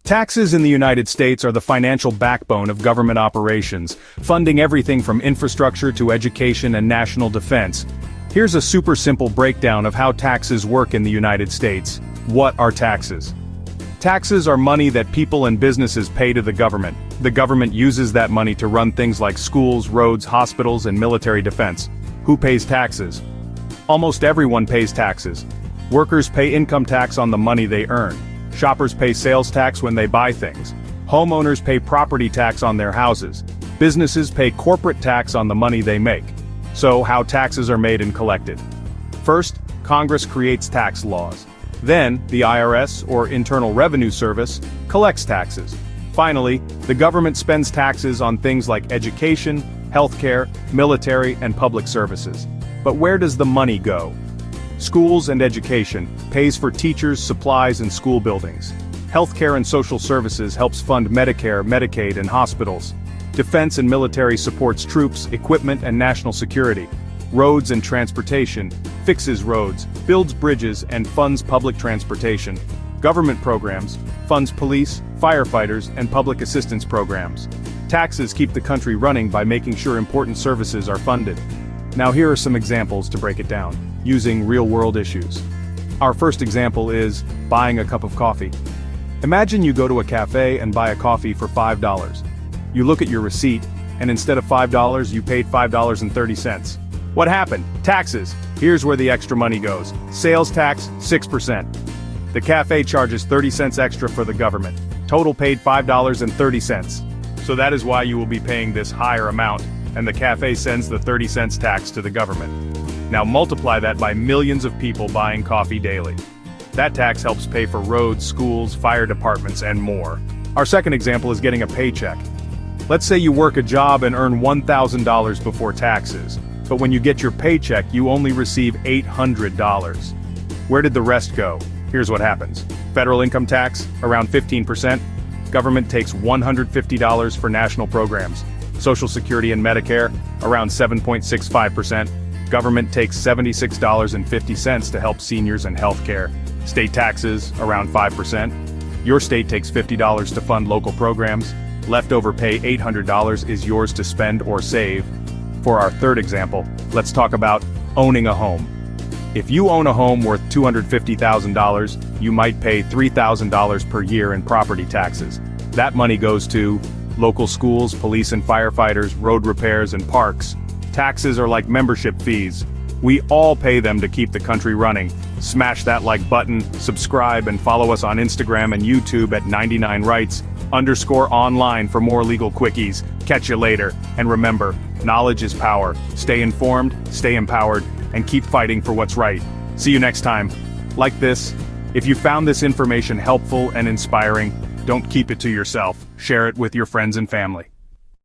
Taxes in the United States are the financial backbone of government operations, funding everything from infrastructure to education and national defense. Here's a super simple breakdown of how taxes work in the United States. What are taxes? Taxes are money that people and businesses pay to the government. The government uses that money to run things like schools, roads, hospitals, and military defense. Who pays taxes? Almost everyone pays taxes. Workers pay income tax on the money they earn. Shoppers pay sales tax when they buy things. Homeowners pay property tax on their houses. Businesses pay corporate tax on the money they make. So, how taxes are made and collected? First, Congress creates tax laws. Then, the IRS, or Internal Revenue Service, collects taxes. Finally, the government spends taxes on things like education, healthcare, military, and public services. But where does the money go? Schools and education pays for teachers, supplies, and school buildings. Healthcare and social services helps fund Medicare, Medicaid, and hospitals. Defense and military supports troops, equipment, and national security. Roads and transportation fixes roads, builds bridges, and funds public transportation. Government programs funds police, firefighters, and public assistance programs. Taxes keep the country running by making sure important services are funded. Now here are some examples to break it down, using real-world issues. Our first example is buying a cup of coffee. Imagine you go to a cafe and buy a coffee for $5. You look at your receipt, and instead of $5, you paid $5.30. What happened? Taxes. Here's where the extra money goes. Sales tax, 6%. The cafe charges 30 cents extra for the government. Total paid $5.30. So that is why you will be paying this higher amount, and the cafe sends the 30 cents tax to the government. Now multiply that by millions of people buying coffee daily. That tax helps pay for roads, schools, fire departments, and more. Our second example is getting a paycheck. Let's say you work a job and earn $1,000 before taxes, but when you get your paycheck, you only receive $800. Where did the rest go? Here's what happens. Federal income tax, around 15%. Government takes $150 for national programs. Social Security and Medicare, around 7.65%. Government takes $76.50 to help seniors and healthcare. State taxes, around 5%. Your state takes $50 to fund local programs. Leftover pay $800 is yours to spend or save. For our third example, let's talk about owning a home. If you own a home worth $250,000, you might pay $3,000 per year in property taxes. That money goes to local schools, police and firefighters, road repairs, and parks. Taxes are like membership fees. We all pay them to keep the country running. Smash that like button, subscribe, and follow us on Instagram and YouTube at 99rights_online for more legal quickies. Catch you later. And remember, knowledge is power. Stay informed, stay empowered, and keep fighting for what's right. See you next time. Like this, if you found this information helpful and inspiring, don't keep it to yourself. Share it with your friends and family.